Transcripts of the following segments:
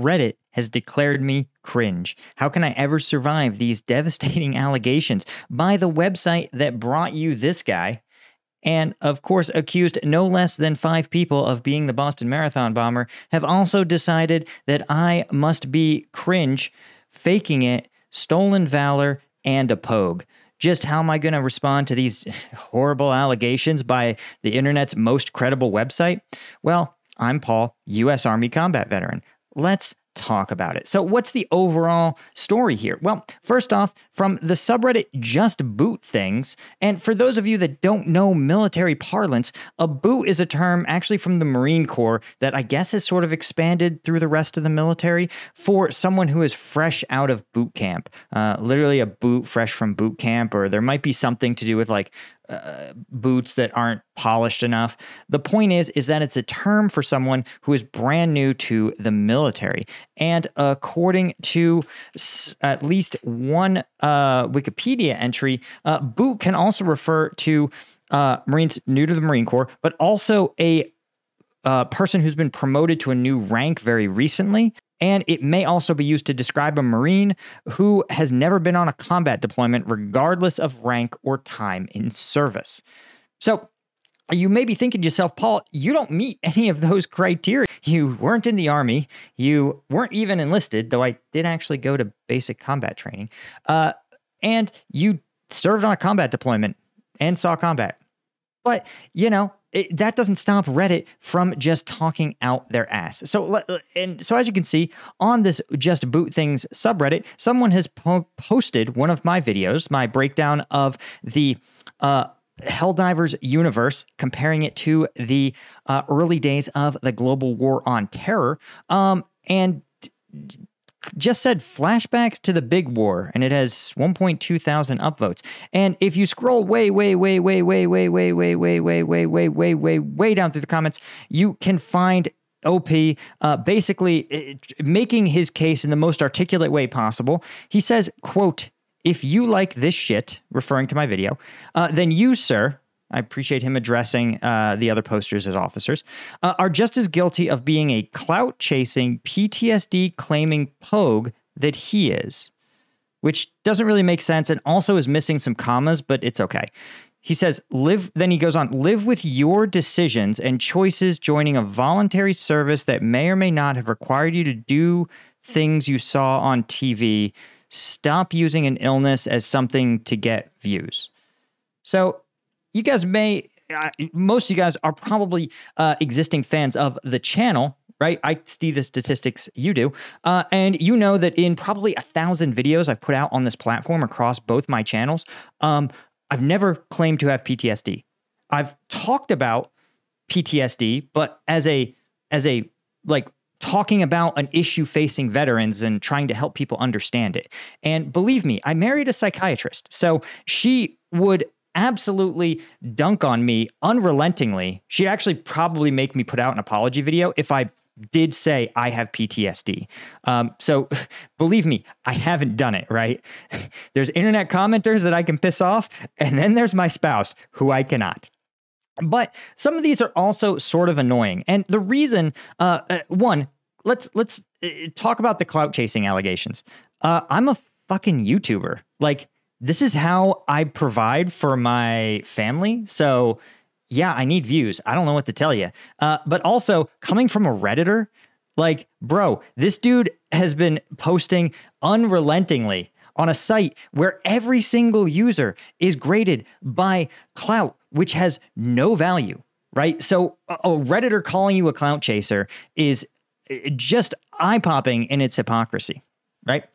Reddit has declared me cringe. How can I ever survive these devastating allegations by the website that brought you this guy? And, of course, accused no less than 5 people of being the Boston Marathon bomber, have also decided that I must be cringe, faking it, stolen valor, and a pogue. Just how am I going to respond to these horrible allegations by the internet's most credible website? Well, I'm Paul, U.S. Army combat veteran. Let's talk about it. So what's the overall story here? Well, first off, from the subreddit Just Boot Things, and for those of you that don't know military parlance, a boot is a term actually from the Marine Corps that I guess has sort of expanded through the rest of the military for someone who is fresh out of boot camp. Literally a boot fresh from boot camp, or there might be something to do with like boots that aren't polished enough. The point is that it's a term for someone who is brand new to the military. And according to at least one Wikipedia entry, boot can also refer to Marines new to the Marine Corps, but also a person who's been promoted to a new rank very recently. And it may also be used to describe a Marine who has never been on a combat deployment, regardless of rank or time in service. So you may be thinking to yourself, Paul, you don't meet any of those criteria. You weren't in the Army. You weren't even enlisted, though I did actually go to basic combat training. And you served on a combat deployment and saw combat. But, you know, that doesn't stop Reddit from just talking out their ass. So as you can see on this Just Boot Things subreddit, someone has posted one of my videos, my breakdown of the Helldivers universe, comparing it to the early days of the global war on terror, and just said flashbacks to the big war, and it has 1.2 thousand upvotes. And if you scroll way down through the comments, you can find OP basically making his case in the most articulate way possible. He says, quote, "If you like this shit," referring to my video, "then you, sir," I appreciate him addressing the other posters as officers, "are just as guilty of being a clout-chasing, PTSD-claiming pogue that he is." Which doesn't really make sense and also is missing some commas, but it's okay. He says, then he goes on, "Live with your decisions and choices joining a voluntary service that may or may not have required you to do things you saw on TV. Stop using an illness as something to get views." So you guys most of you guys are probably existing fans of the channel, right? I see the statistics you do. And you know that in probably 1,000 videos I've put out on this platform across both my channels, I've never claimed to have PTSD. I've talked about PTSD, but as a like talking about an issue facing veterans and trying to help people understand it. And believe me, I married a psychiatrist, so she would absolutely dunk on me unrelentingly. She'd actually probably make me put out an apology video if I did say I have PTSD. So believe me, I haven't done it, right? There's internet commenters that I can piss off, and then there's my spouse who I cannot. But some of these are also sort of annoying. And the reason, one, let's talk about the clout chasing allegations. I'm a fucking YouTuber. Like, this is how I provide for my family. So yeah, I need views. I don't know what to tell you. But also coming from a Redditor, like, bro, this dude has been posting unrelentingly on a site where every single user is graded by clout, which has no value, right? So a Redditor calling you a clout chaser is just eye-popping in its hypocrisy, right?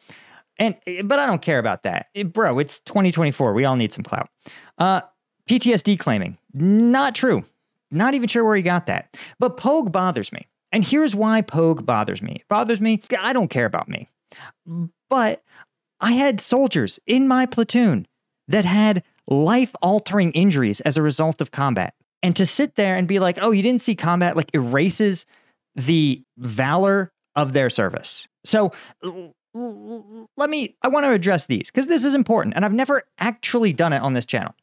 But I don't care about that. Bro, it's 2024. We all need some clout. PTSD claiming. Not true. Not even sure where he got that. But Pogue bothers me. And here's why Pogue bothers me. It bothers me. I don't care about me. But I had soldiers in my platoon that had life-altering injuries as a result of combat. And to sit there and be like, oh, you didn't see combat, like, erases the valor of their service. So I want to address these because this is important, and I've never actually done it on this channel.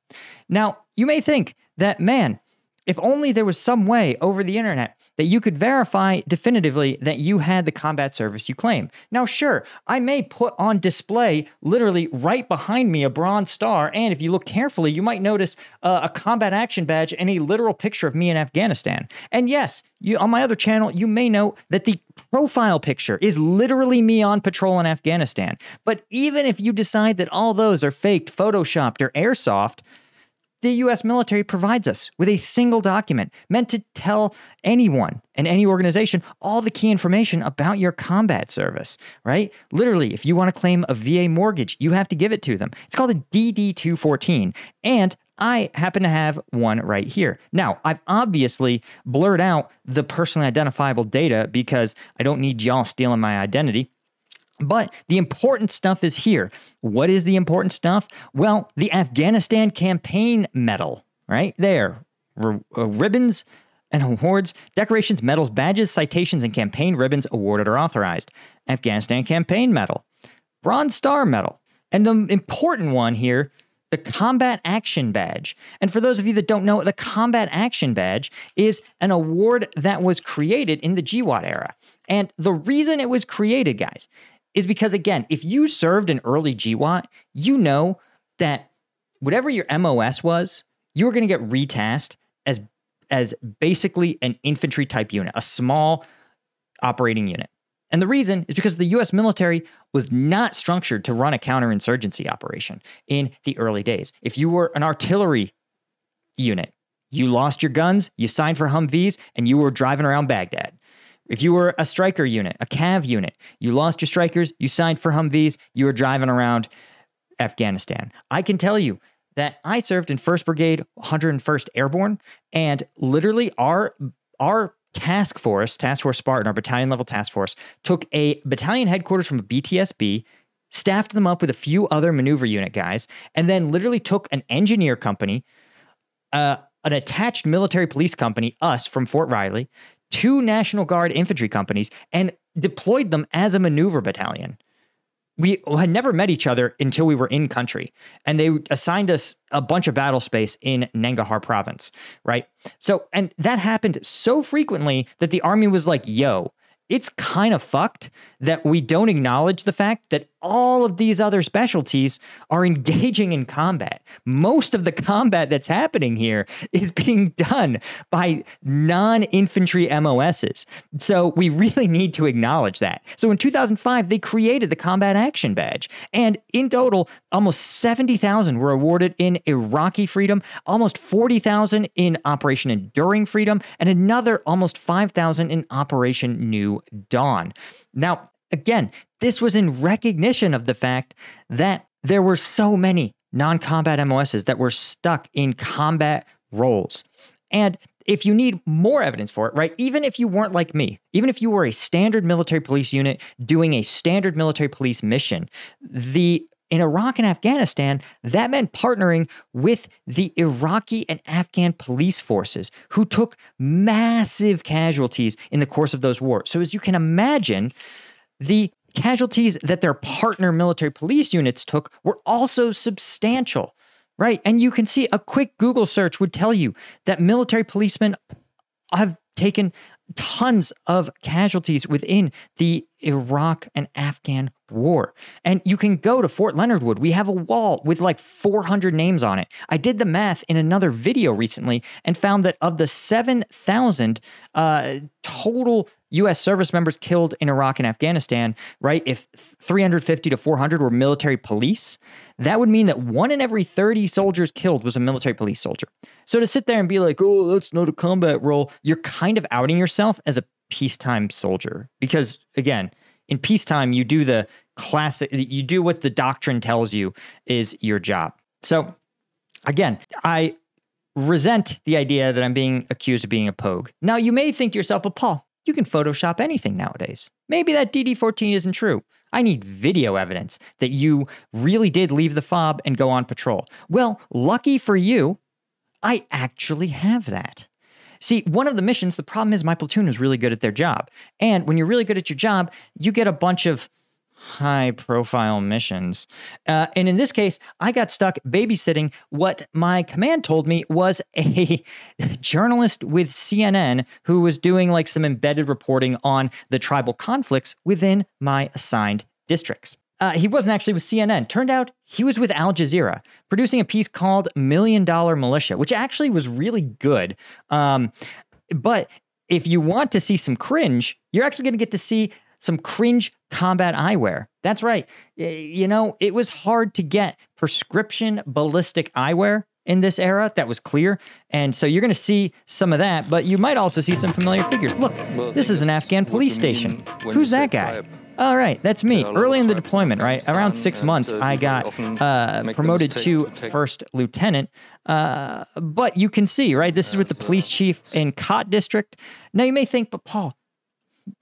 Now, you may think that, man, If only there was some way over the internet that you could verify definitively that you had the combat service you claim. Now, sure, I may put on display literally right behind me a bronze star, and if you look carefully, you might notice a combat action badge and a literal picture of me in Afghanistan. And yes, on my other channel, you may note that the profile picture is literally me on patrol in Afghanistan. But even if you decide that all those are faked, photoshopped, or airsoft, the U.S. military provides us with a single document meant to tell anyone and any organization all the key information about your combat service, right? Literally, if you want to claim a VA mortgage, you have to give it to them. It's called a DD-214, and I happen to have one right here. Now, I've obviously blurred out the personally identifiable data because I don't need y'all stealing my identity. But the important stuff is here. What is the important stuff? Well, the Afghanistan Campaign Medal, right there. Ribbons and awards, decorations, medals, badges, citations, and campaign ribbons awarded or authorized. Afghanistan Campaign Medal, Bronze Star Medal, and the important one here, the Combat Action Badge. And for those of you that don't know, the Combat Action Badge is an award that was created in the GWAT era. And the reason it was created, guys, is because, again, if you served in early GWAT, you know that whatever your MOS was, you were going to get retasked as basically an infantry type unit, a small operating unit. And the reason is because the U.S. military was not structured to run a counterinsurgency operation in the early days. If you were an artillery unit, you lost your guns, you signed for Humvees, and you were driving around Baghdad. If you were a striker unit, a CAV unit, you lost your strikers, you signed for Humvees, you were driving around Afghanistan. I can tell you that I served in 1st Brigade, 101st Airborne, and literally our task force Spartan, our battalion level task force, took a battalion headquarters from a BTSB, staffed them up with a few other maneuver unit guys, and then literally took an engineer company, an attached military police company, us from Fort Riley, 2 National Guard infantry companies, and deployed them as a maneuver battalion. We had never met each other until we were in country, and they assigned us a bunch of battle space in Nangarhar province, right? So, and that happened so frequently that the Army was like, yo, it's kind of fucked that we don't acknowledge the fact that all of these other specialties are engaging in combat. Most of the combat that's happening here is being done by non-infantry MOSs. So we really need to acknowledge that. So in 2005, they created the Combat Action Badge. And in total, almost 70,000 were awarded in Iraqi freedom, almost 40,000 in Operation Enduring Freedom, and another almost 5,000 in Operation New Dawn. Now, again, this was in recognition of the fact that there were so many non-combat MOSs that were stuck in combat roles. And if you need more evidence for it, right, even if you weren't like me, even if you were a standard military police unit doing a standard military police mission, in Iraq and Afghanistan, that meant partnering with the Iraqi and Afghan police forces who took massive casualties in the course of those wars. So as you can imagine, the casualties that their partner military police units took were also substantial, right? And you can see a quick Google search would tell you that military policemen have taken tons of casualties within the Iraq and Afghan war. And you can go to Fort Leonard Wood. We have a wall with like 400 names on it. I did the math in another video recently and found that of the 7,000 total U.S. service members killed in Iraq and Afghanistan, right, if 350 to 400 were military police, that would mean that 1 in every 30 soldiers killed was a military police soldier. So to sit there and be like, oh, that's not a combat role, you're kind of outing yourself as a peacetime soldier. Because, again, in peacetime, you do the classic, you do what the doctrine tells you is your job. So, again, I resent the idea that I'm being accused of being a pogue. Now, you may think to yourself, but Paul, you can Photoshop anything nowadays. Maybe that DD-14 isn't true. I need video evidence that you really did leave the fob and go on patrol. Well, lucky for you, I actually have that. See, one of the missions, the problem is my platoon is really good at their job. And when you're really good at your job, you get a bunch of high profile missions. And in this case, I got stuck babysitting what my command told me was a journalist with CNN who was doing like some embedded reporting on the tribal conflicts within my assigned districts. He wasn't actually with CNN. Turned out he was with Al Jazeera, producing a piece called $1 Million Militia, which actually was really good. But if you want to see some cringe, you're actually going to get to see some cringe combat eyewear. That's right. You know, it was hard to get prescription ballistic eyewear in this era that was clear. And so you're going to see some of that, but you might also see some familiar figures. Look, this is an Afghan police station. Who's that guy? All right, that's me. Early in the deployment, right? Around 6 months, I got promoted to first lieutenant. But you can see, right? This is with the police chief in Khat district. Now you may think, but Paul,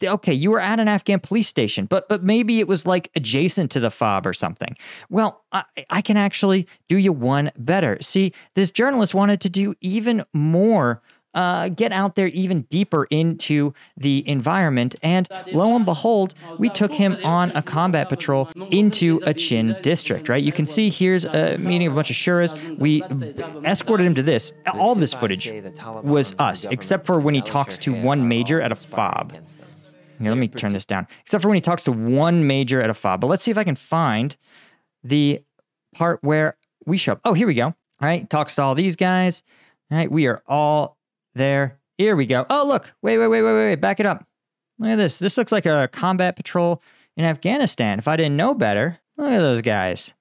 okay, you were at an Afghan police station, but maybe it was like adjacent to the FOB or something. Well, I can actually do you one better. See, this journalist wanted to do even more, get out there even deeper into the environment. And lo and behold, we took him on a combat patrol into a Chin district, right? You can see here's a meeting of a bunch of Shuras. We escorted him to this. All this footage was us, except for when he talks to one major at a FOB. Here, let me turn this down. Except for when he talks to one major at a FOB. But let's see if I can find the part where we show up. Oh, here we go. All right, talks to all these guys. All right, we are all there. Here we go. Oh, look. Wait. Back it up. Look at this. This looks like a combat patrol in Afghanistan. If I didn't know better, look at those guys.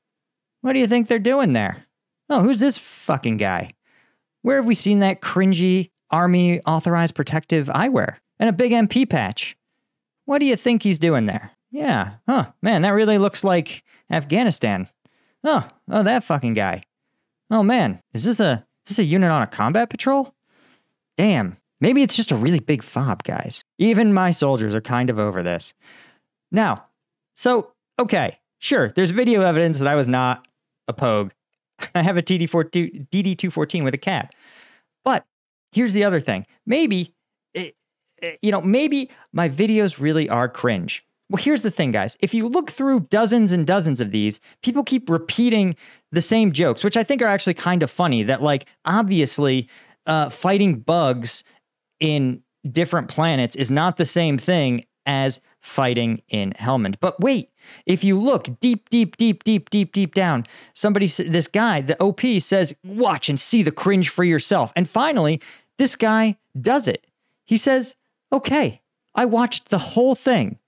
What do you think they're doing there? Oh, who's this fucking guy? Where have we seen that cringy Army authorized protective eyewear and a big MP patch? What do you think he's doing there? Yeah. Huh. Man, that really looks like Afghanistan. Oh, that fucking guy. Oh man, is this a unit on a combat patrol? Damn. Maybe it's just a really big FOB, guys. Even my soldiers are kind of over this. Now, so, okay, sure, there's video evidence that I was not a pogue. I have a DD-214 with a cap. But here's the other thing. Maybe my videos really are cringe. Well, here's the thing, guys. If you look through dozens and dozens of these, people keep repeating the same jokes, which I think are actually kind of funny, that like, obviously, fighting bugs in different planets is not the same thing as fighting in Helmand. But wait, if you look deep down, this guy, the OP says, watch and see the cringe for yourself. And finally, this guy does it. He says, okay, I watched the whole thing.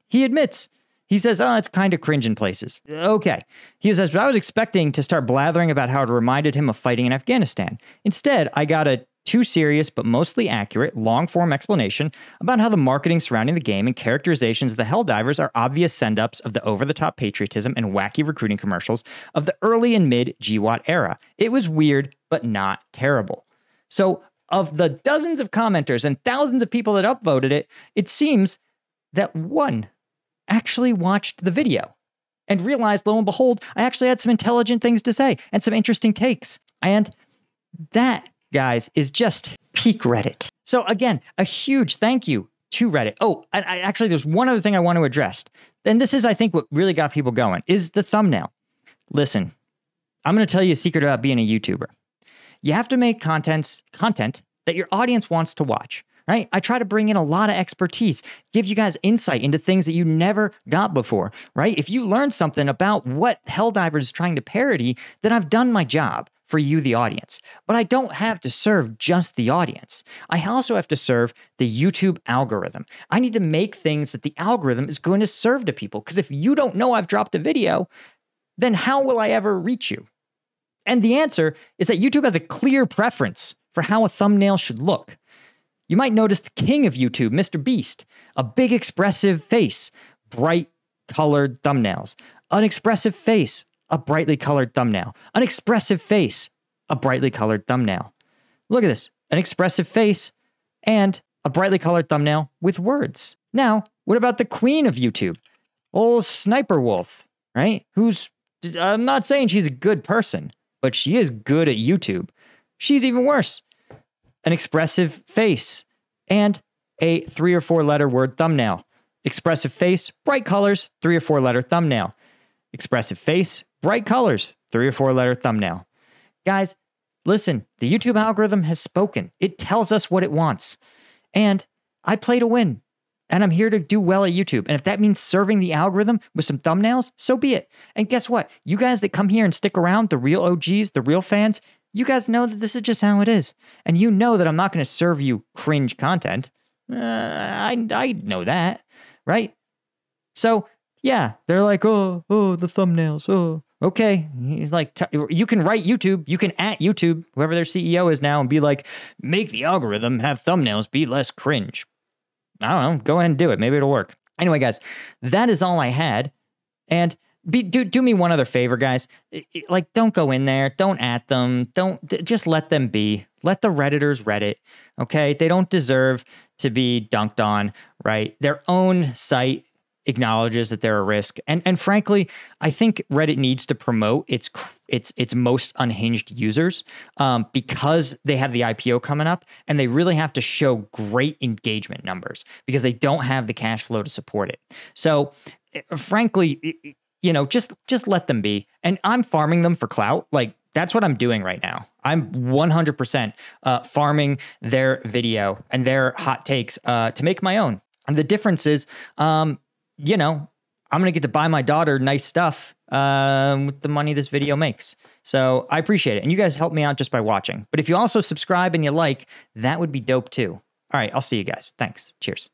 He admits. He says, oh, it's kind of cringe in places. Okay. He says, but I was expecting to start blathering about how it reminded him of fighting in Afghanistan. Instead, I got a too serious but mostly accurate long-form explanation about how the marketing surrounding the game and characterizations of the Helldivers are obvious send-ups of the over-the-top patriotism and wacky recruiting commercials of the early and mid-GWAT era. It was weird, but not terrible. So, of the dozens of commenters and thousands of people that upvoted it, it seems that one actually watched the video and realized, lo and behold, I actually had some intelligent things to say and some interesting takes. And that, guys, is just peak Reddit. So again, a huge thank you to Reddit. Oh, I actually, there's one other thing I want to address. And this is, I think, what really got people going, is the thumbnail. Listen, I'm going to tell you a secret about being a YouTuber. You have to make content that your audience wants to watch. Right? I try to bring in a lot of expertise, give you guys insight into things that you never got before, right? If you learn something about what Helldivers is trying to parody, then I've done my job for you, the audience. But I don't have to serve just the audience. I also have to serve the YouTube algorithm. I need to make things that the algorithm is going to serve to people. Because if you don't know I've dropped a video, then how will I ever reach you? And the answer is that YouTube has a clear preference for how a thumbnail should look. You might notice the king of YouTube, Mr. Beast, a big expressive face, bright colored thumbnails, an expressive face, a brightly colored thumbnail, an expressive face, a brightly colored thumbnail. Look at this, an expressive face and a brightly colored thumbnail with words. Now, what about the queen of YouTube? Old Sniper Wolf, right? I'm not saying she's a good person, but she is good at YouTube. She's even worse. An expressive face, and a 3 or 4 letter word thumbnail. Expressive face, bright colors, 3 or 4 letter thumbnail. Expressive face, bright colors, 3 or 4 letter thumbnail. Guys, listen, the YouTube algorithm has spoken. It tells us what it wants. And I play to win. And I'm here to do well at YouTube. And if that means serving the algorithm with some thumbnails, so be it. And guess what? You guys that come here and stick around, the real OGs, the real fans, you guys know that this is just how it is. And you know that I'm not going to serve you cringe content. I know that, right? So, yeah, they're like, oh, the thumbnails, oh. Okay, he's like, you can write YouTube, you can at YouTube, whoever their CEO is now, and be like, make the algorithm have thumbnails be less cringe. I don't know, go ahead and do it. Maybe it'll work. Anyway, guys, that is all I had. And do me one other favor, guys. Like, don't go in there, don't at them, just let them be. Let the Redditors Reddit, okay? They don't deserve to be dunked on, right? Their own site acknowledges that they're a risk. And frankly, I think Reddit needs to promote its most unhinged users because they have the IPO coming up and they really have to show great engagement numbers because they don't have the cash flow to support it. So frankly, you know, just let them be. And I'm farming them for clout. Like, that's what I'm doing right now. I'm 100% farming their video and their hot takes to make my own. And the difference is, you know, I'm going to get to buy my daughter nice stuff with the money this video makes. So I appreciate it. And you guys help me out just by watching. But if you also subscribe and you like, that would be dope too. All right, I'll see you guys. Thanks. Cheers.